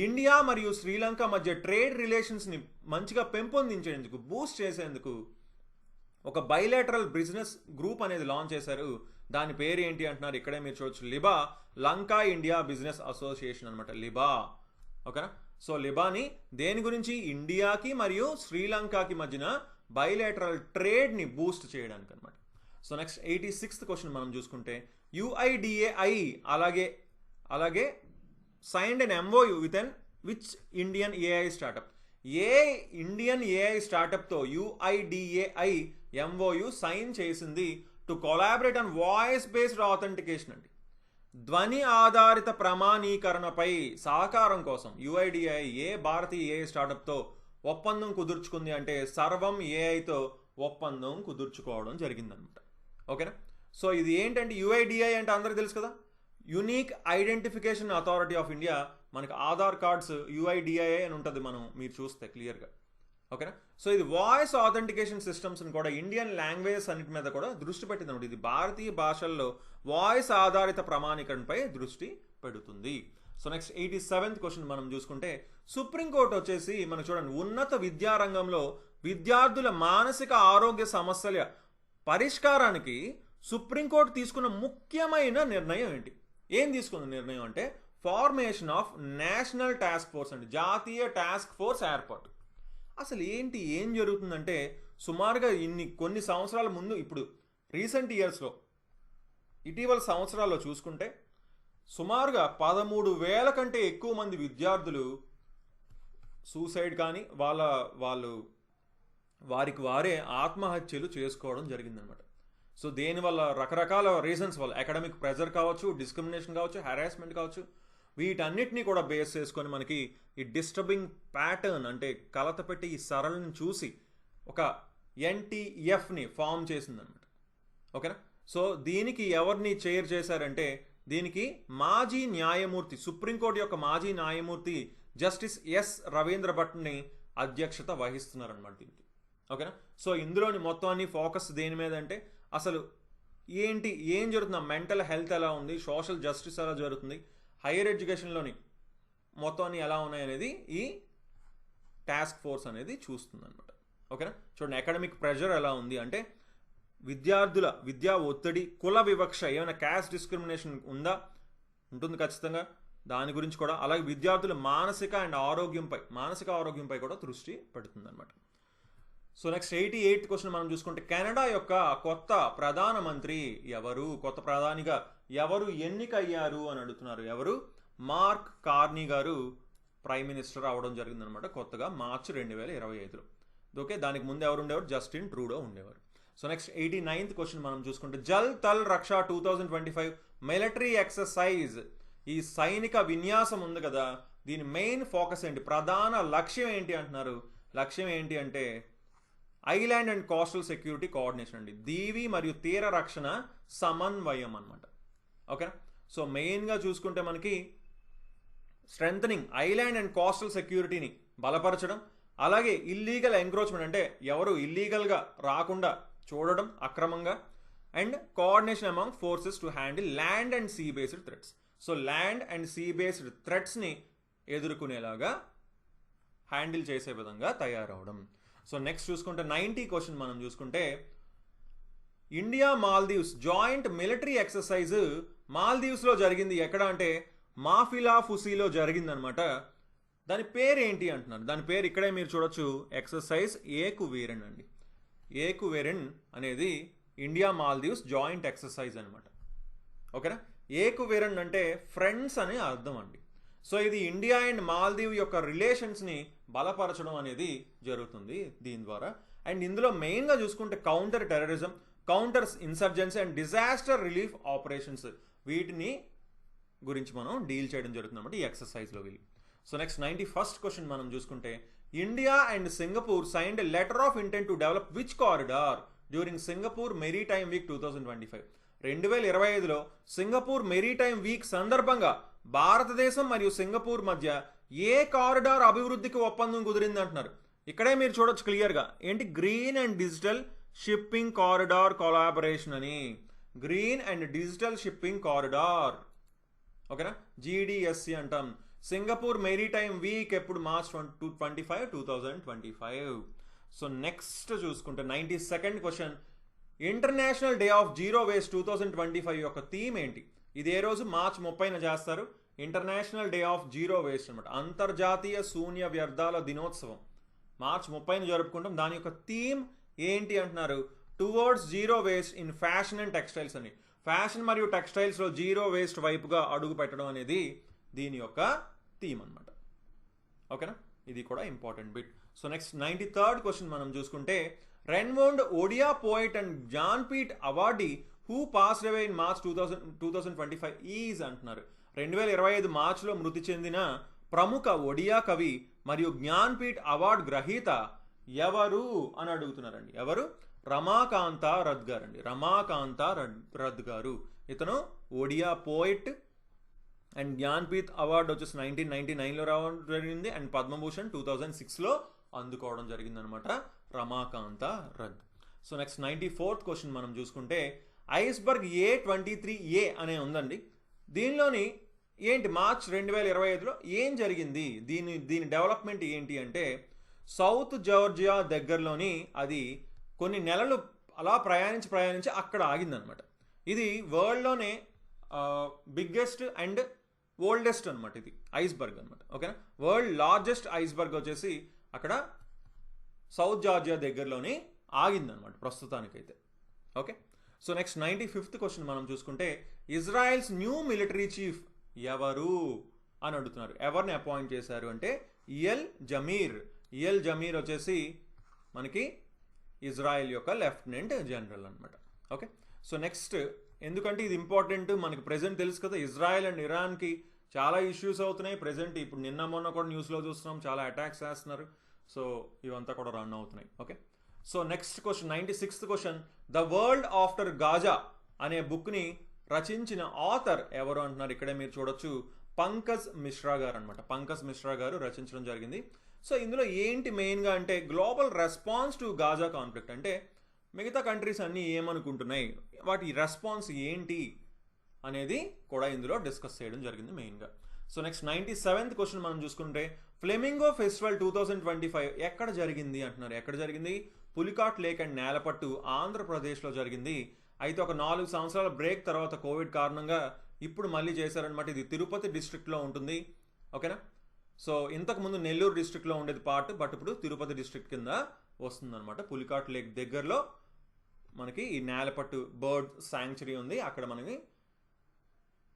ఇండియా మరియు శ్రీలంక మధ్య ట్రేడ్ రిలేషన్స్ని మంచిగా పెంపొందించేందుకు, బూస్ట్ చేసేందుకు ఒక బైలేటరల్ బిజినెస్ గ్రూప్ అనేది లాంచ్ చేశారు. దాని పేరు ఏంటి అంటున్నారు? ఇక్కడే మీరు చూడొచ్చు, లిబా, లంకా ఇండియా బిజినెస్ అసోసియేషన్ అనమాట, లిబా. ఓకేనా? సో లిబాని దేని గురించి? ఇండియాకి మరియు శ్రీలంకకి మధ్యన బైలేటరల్ ట్రేడ్ని బూస్ట్ చేయడానికి అనమాట. సో నెక్స్ట్ 86th క్వశ్చన్ మనం చూసుకుంటే UIDAI అలాగే signed an MOU which Indian AI startup. ఏ ఇండియన్ AI స్టార్టప్తో UIDAI MOU సైన్ చేసింది to collaborate on voice based authentication అండి. ధ్వని ఆధారిత ప్రమాణీకరణపై సహకారం కోసం UIDAI ఏ భారతీయ AI స్టార్టప్తో ఒప్పందం కుదుర్చుకుంది అంటే సర్వం AIతో ఒప్పందం కుదుర్చుకోవడం జరిగిందనమాట. ఓకేనా? సో ఇది ఏంటంటే యుఐడిఐ అంటే అందరికీ తెలుసు కదా, unique identification authority of India. మనకి ఆధార్ కార్డ్స్ యుఐడిఐ అని ఉంటుంది, మీరు చూస్తే క్లియర్గా. ఓకేనా? సో ఇది వాయిస్ ఆథెంటికేషన్ సిస్టమ్స్ని కూడా ఇండియన్ లాంగ్వేజెస్ అన్నిటి మీద కూడా దృష్టి పెట్టింది అనమాట. ఇది భారతీయ భాషల్లో వాయిస్ ఆధారిత ప్రమాణీకరణపై దృష్టి పెడుతుంది. సో నెక్స్ట్ 87th క్వశ్చన్ మనం చూసుకుంటే, సుప్రీంకోర్టు వచ్చేసి మనకు చూడండి, ఉన్నత విద్యారంగంలో విద్యార్థుల మానసిక ఆరోగ్య సమస్యల పరిష్కారానికి సుప్రీంకోర్టు తీసుకున్న ముఖ్యమైన నిర్ణయం ఏంటి? ఏం తీసుకున్న నిర్ణయం అంటే formation of national task force అండి, జాతీయ టాస్క్ ఫోర్స్ ఏర్పాటు. అసలు ఏంటి, ఏం జరుగుతుందంటే సుమారుగా కొన్ని సంవత్సరాల ముందు, ఇప్పుడు రీసెంట్ ఇయర్స్లో ఇటీవల సంవత్సరాల్లో చూసుకుంటే సుమారుగా 13,000 కంటే ఎక్కువ మంది విద్యార్థులు సూసైడ్ కానీ వారికి వారే ఆత్మహత్యలు చేసుకోవడం జరిగిందనమాట. సో దేనివల్ల రకరకాల రీజన్స్ వల్ల, అకాడమిక్ ప్రెజర్ కావచ్చు, డిస్క్రిమినేషన్ కావచ్చు, హెరాస్మెంట్ కావచ్చు, వీటన్నిటినీ కూడా బేస్ చేసుకొని మనకి ఈ డిస్టర్బింగ్ ప్యాటర్న్ అంటే కలత పెట్టి ఈ సరళిని చూసి ఒక ఎన్టీఎఫ్ని ఫామ్ చేసిందనమాట. ఓకేనా? సో దీనికి ఎవరిని చైర్ చేశారంటే, దీనికి మాజీ న్యాయమూర్తి, సుప్రీంకోర్టు యొక్క మాజీ న్యాయమూర్తి జస్టిస్ ఎస్ రవీంద్ర భట్ని అధ్యక్షత వహిస్తున్నారనమాట దీనికి. ఓకేనా? సో ఇందులోని మొత్తం అన్ని ఫోకస్ దేని మీద అంటే అసలు ఏం జరుగుతుంది, మెంటల్ హెల్త్ ఎలా ఉంది, సోషల్ జస్టిస్ ఎలా జరుగుతుంది, హైయర్ ఎడ్యుకేషన్లోని మొత్తం అన్ని ఎలా ఉన్నాయి అనేది ఈ టాస్క్ ఫోర్స్ అనేది చూస్తుంది అనమాట. ఓకేనా? చూడండి, అకాడమిక్ ప్రెషర్ ఎలా ఉంది అంటే విద్యార్థుల విద్యా ఒత్తిడి, కుల వివక్ష, ఏమైనా క్యాస్ట్ డిస్క్రిమినేషన్ ఉందా, ఉంటుంది ఖచ్చితంగా, దాని గురించి కూడా. అలాగే విద్యార్థుల మానసిక ఆరోగ్యంపై కూడా దృష్టి పెడుతుంది అనమాట. సో నెక్స్ట్ 88th క్వశ్చన్ మనం చూసుకుంటే, కెనడా యొక్క కొత్త ప్రధానమంత్రి ఎవరు, కొత్త ప్రధానిగా ఎవరు ఎన్నికయ్యారు అని అడుగుతున్నారు. ఎవరు? మార్క్ కార్నీ గారు ప్రైమ్ మినిస్టర్ అవడం జరిగిందనమాట కొత్తగా మార్చి 2025లో. ఓకే, దానికి ముందు ఎవరు ఉండేవారు? జస్టిన్ ట్రూడో ఉండేవారు. సో నెక్స్ట్ 89th క్వశ్చన్ మనం చూసుకుంటే, జల్ థల్ రక్షా 2025 మిలిటరీ ఎక్సర్సైజ్, ఈ సైనిక విన్యాసం ఉంది కదా, దీని మెయిన్ ఫోకస్ ఏంటి, ప్రధాన లక్ష్యం ఏంటి అంటున్నారు. లక్ష్యం ఏంటి అంటే island and coastal security coordination అండి, దీవి మరియు తీర రక్షణ సమన్వయం అనమాట. ఓకేనా? సో మెయిన్గా చూసుకుంటే మనకి స్ట్రెంథనింగ్ ఐలాండ్ అండ్ కోస్టల్ సెక్యూరిటీని బలపరచడం, అలాగే ఇల్లీగల్ ఎంక్రోచ్మెంట్ అంటే ఎవరు ఇల్లీగల్గా రాకుండా చూడడం అక్రమంగా, and coordination among forces to handle land and sea based threats. So land and sea based థ్రెట్స్ని ఎదుర్కొనేలాగా హ్యాండిల్ చేసే విధంగా తయారవడం. సో నెక్స్ట్ చూసుకుంటే 90 క్వశ్చన్ మనం చూసుకుంటే, India Maldives joint military exercise మాల్దీవ్స్లో జరిగింది. ఎక్కడ అంటే మాఫిలాఫుసీలో జరిగిందనమాట. దాని పేరు ఏంటి అంటున్నారు. దాని పేరు ఇక్కడే మీరు చూడొచ్చు, ఎక్సర్సైజ్ ఏకువీరన్ అండి. ఏకువీరన్ అనేది ఇండియా మాల్దీవ్స్ జాయింట్ ఎక్సర్సైజ్ అనమాట. ఓకేనా? ఏకువీరన్ అంటే ఫ్రెండ్స్ అనే అర్థం అండి. సో ఇది ఇండియా అండ్ మాల్దీవ్ యొక్క రిలేషన్స్ని బలపరచడం అనేది జరుగుతుంది దీని ద్వారా. అండ్ ఇందులో మెయిన్గా చూసుకుంటే counter terrorism, counter insurgency and disaster relief operations, వీటిని గురించి మనం డీల్ చేయడం జరుగుతుంది అన్నమాట ఈ ఎక్సర్సైజ్లో వీళ్ళు. సో నెక్స్ట్ 91st క్వశ్చన్ మనం చూసుకుంటే, India and Singapore signed letter of intent to develop which corridor during Singapore maritime week 2025. 2025లో సింగపూర్ మెరీటైమ్ వీక్ సందర్భంగా భారతదేశం మరియు సింగపూర్ మధ్య ఏ కారిడార్ అభివృద్ధికి ఒప్పందం కుదిరింది అంటున్నారు. ఇక్కడే మీరు చూడొచ్చు క్లియర్గా ఏంటి, green and digital shipping corridor collaboration అని, green and digital shipping corridor. ఓకేనా? GDSC అంటాం. సింగపూర్ మెరీటైమ్ వీక్ ఎప్పుడు మార్చ్ 25, 2025. సో నెక్స్ట్ చూసుకుంటే 92nd question, international day of zero waste 2025 యొక్క థీమ్ ఏంటి? ఇది ఏ రోజు? మార్చ్ 30న చేస్తారు. International day of zero waste అనమాట, అంతర్జాతీయ శూన్య వ్యర్థాల దినోత్సవం మార్చ్ 30న జరుపుకుంటాం. దాని యొక్క థీమ్ ఏంటి అంటున్నారు, towards zero waste in fashion and textiles అని. ఫ్యాషన్ మరియు టెక్స్టైల్స్లో జీరో వేస్ట్ వైపుగా అడుగు పెట్టడం అనేది దీని యొక్క థీమ్ అనమాట. ఓకేనా? ఇది కూడా important bit. So next 93rd question మనం చూసుకుంటే, renowned Odia poet and Jnanpith awardee who passed away in March 2025 is అంటున్నారు. 2025 మార్చిలో మృతి చెందిన ప్రముఖ ఒడియా కవి మరియు జ్ఞాన్పీఠ్ అవార్డు గ్రహీత ఎవరు అని అడుగుతున్నారండి. ఎవరు? రమాకాంత రథ్ గారు అండి. రమాకాంత రథ్ గారు. ఇతను Odia poet and Jnanpith award వచ్చేసి 1999లో రావడం జరిగింది అండ్ పద్మభూషణ్ 2006లో అందుకోవడం జరిగిందనమాట Ramakanta Rath. So next 94th question మనం చూసుకుంటే ఐస్బర్గ్ A23A అనే ఉందండి. దీనిలోని ఏంటి మార్చ్ 2025లో ఏం జరిగింది, దీని డెవలప్మెంట్ ఏంటి అంటే సౌత్ జార్జియా దగ్గరలోని అది కొన్ని నెలలు అలా ప్రయాణించి అక్కడ ఆగిందనమాట. ఇది వరల్డ్లోనే బిగ్గెస్ట్ అండ్ ఓల్డెస్ట్ అనమాట ఇది ఐస్బర్గ్ అనమాట. ఓకేనా, వరల్డ్ లార్జెస్ట్ ఐస్బర్గ్ వచ్చేసి అక్కడ సౌత్ జార్జియా దగ్గరలోని ఆగిందనమాట ప్రస్తుతానికైతే. Okay, so next 95th question మనం చూసుకుంటే ఇజ్రాయెల్స్ న్యూ మిలిటరీ చీఫ్ ఎవరు అని అడుగుతున్నారు. ఎవరిని అపాయింట్ చేశారు అంటే ఇయల్ జమీర్ వచ్చేసి మనకి ఇజ్రాయెల్ యొక్క లెఫ్టినెంట్ జనరల్ అనమాట. ఓకే, సో నెక్స్ట్ ఎందుకంటే ఇది ఇంపార్టెంట్, మనకి ప్రెజెంట్ తెలుసు కదా ఇజ్రాయెల్ అండ్ ఇరాన్కి చాలా ఇష్యూస్ అవుతున్నాయి ప్రెజెంట్. ఇప్పుడు నిన్న మొన్న కూడా న్యూస్లో చూస్తున్నాం, చాలా అటాక్స్ చేస్తున్నారు. సో ఇవంతా కూడా రన్ అవుతున్నాయి. Okay, so next question 96th question the world after Gaza అనే బుక్ని రచించిన ఆథర్ ఎవరు అంటున్నారు. ఇక్కడే మీరు చూడొచ్చు పంకజ్ మిశ్రా గారు అనమాట. పంకజ్ మిశ్రా గారు రచించడం జరిగింది. సో ఇందులో ఏంటి మెయిన్గా అంటే global response to Gaza conflict అంటే మిగతా కంట్రీస్ అన్నీ ఏమనుకుంటున్నాయి, వాటి రెస్పాన్స్ ఏంటి అనేది కూడా ఇందులో డిస్కస్ చేయడం జరిగింది మెయిన్గా. సో నెక్స్ట్ 97th క్వశ్చన్ మనం చూసుకుంటే ఫ్లెమింగో ఫెస్టివల్ 2025 ఎక్కడ జరిగింది అంటున్నారు. ఎక్కడ జరిగింది? పులికాట్ లేక్ అండ్ నేలపట్టు ఆంధ్రప్రదేశ్లో జరిగింది. అయితే ఒక 4 సంవత్సరాల బ్రేక్ తర్వాత కోవిడ్ కారణంగా ఇప్పుడు మళ్ళీ చేశారనమాట. ఇది తిరుపతి డిస్ట్రిక్ట్లో ఉంటుంది. ఓకేనా, సో ఇంతకుముందు నెల్లూరు డిస్ట్రిక్ట్లో ఉండేది పార్ట్, బట్ ఇప్పుడు తిరుపతి డిస్ట్రిక్ట్ కింద వస్తుందన్నమాట. పులికాట్ లేక్ దగ్గరలో మనకి ఈ నేలపట్టు బర్డ్ శాంక్చురీ ఉంది, అక్కడ మనకి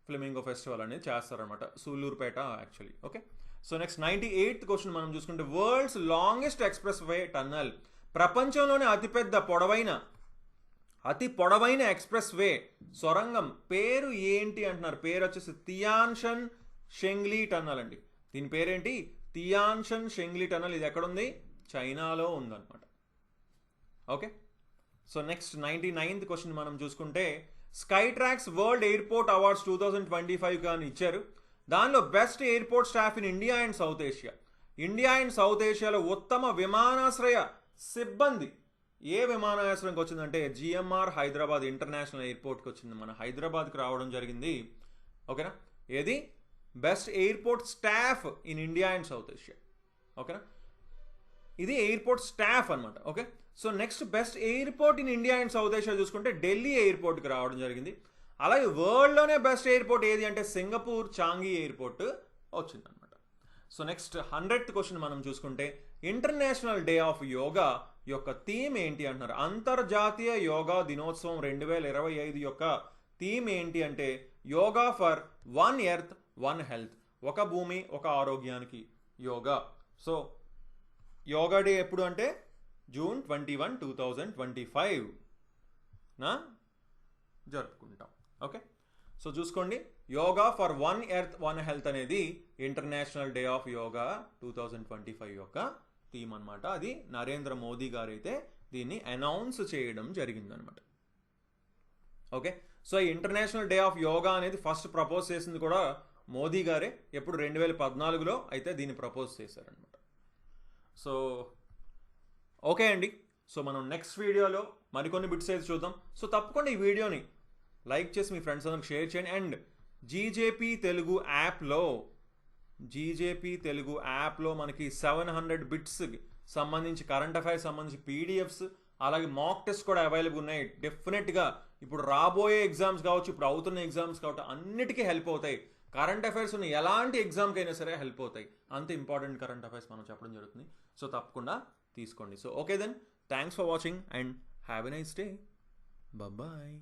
ఫ్లెమింగో ఫెస్టివల్ అనేది చేస్తారనమాట, Sullurpeta actually. Okay, so next 98th question మనం చూసుకుంటే world's longest express way tunnel, ప్రపంచంలోనే అతి పొడవైన ఎక్స్ప్రెస్ వే సొరంగం పేరు ఏంటి అంటున్నారు. పేరు వచ్చేసి తియాన్షన్ షెంగ్లీ టన్నల్ అండి. దీని పేరేంటి? తియాన్షన్ షెంగ్లీ టన్నల్. ఇది ఎక్కడుంది? చైనాలో ఉందన్నమాట. Okay, so next 99th question మనం చూసుకుంటే Skytrax world airport awards 2025 కానీ ఇచ్చారు. దానిలో best airport staff in India and south ఏషియాలో ఉత్తమ విమానాశ్రయ సిబ్బంది ఏ విమానాశ్రయంకి వచ్చిందంటే జిఎంఆర్ హైదరాబాద్ ఇంటర్నేషనల్ ఎయిర్పోర్ట్కి వచ్చింది. మన హైదరాబాద్కి రావడం జరిగింది. ఓకేనా, ఏది best airport staff in India and south Asia. ఓకేనా, ఇది ఎయిర్పోర్ట్ స్టాఫ్ అనమాట. Okay, so next best airport in India and south Asia చూసుకుంటే ఢిల్లీ ఎయిర్పోర్ట్కి రావడం జరిగింది. అలాగే వరల్డ్లోనే బెస్ట్ ఎయిర్పోర్ట్ ఏది అంటే సింగపూర్ చాంగి ఎయిర్పోర్ట్ వచ్చిందనమాట. సో నెక్స్ట్ 100th క్వశ్చన్ మనం చూసుకుంటే ఇంటర్నేషనల్ డే ఆఫ్ యోగా యొక్క థీమ్ ఏంటి అంటున్నారు. అంతర్జాతీయ యోగా దినోత్సవం 2025 యొక్క థీమ్ ఏంటి అంటే యోగా ఫర్ 1 ఎర్త్ 1 హెల్త్, ఒక భూమి ఒక ఆరోగ్యానికి యోగా. సో యోగా డే ఎప్పుడు అంటే June 21, 2025 నా జరుపుకుంటాం. ఓకే, సో చూసుకోండి యోగా ఫర్ 1 ఎర్త్ 1 హెల్త్ అనేది ఇంటర్నేషనల్ డే ఆఫ్ యోగా 2025 యొక్క థీమ్ అనమాట. అది నరేంద్ర మోదీ గారు అయితే దీన్ని అనౌన్స్ చేయడం జరిగిందనమాట. ఓకే, సో ఈ ఇంటర్నేషనల్ డే ఆఫ్ యోగా అనేది ఫస్ట్ ప్రపోజ్ చేసింది కూడా మోదీ గారే. ఎప్పుడు 2014లో అయితే దీన్ని ప్రపోజ్ చేశారనమాట. సో ఓకే అండి, సో మనం నెక్స్ట్ వీడియోలో మరికొన్ని బిట్స్ అయితే చూద్దాం. సో తప్పకుండా ఈ వీడియోని లైక్ చేసి మీ ఫ్రెండ్స్ అందరికి షేర్ చేయండి. అండ్ జీజేపీ తెలుగు యాప్లో మనకి 700 బిట్స్ సంబంధించి కరెంట్ అఫైర్స్ సంబంధించి పీడిఎఫ్స్ అలాగే మాక్ టెస్ట్ కూడా అవైలబుల్ ఉన్నాయి. డెఫినెట్గా ఇప్పుడు రాబోయే ఎగ్జామ్స్ కావచ్చు, ఇప్పుడు అవుతున్న ఎగ్జామ్స్ కావచ్చు, అన్నిటికీ హెల్ప్ అవుతాయి. కరెంట్ అఫైర్స్ ఉన్న ఎలాంటి ఎగ్జామ్కి అయినా సరే హెల్ప్ అవుతాయి. అంత ఇంపార్టెంట్ కరెంట్ అఫైర్స్ మనం చెప్పడం జరుగుతుంది. సో తప్పకుండా తీసుకోండి. So okay then, thanks for watching and have a nice day. Bye.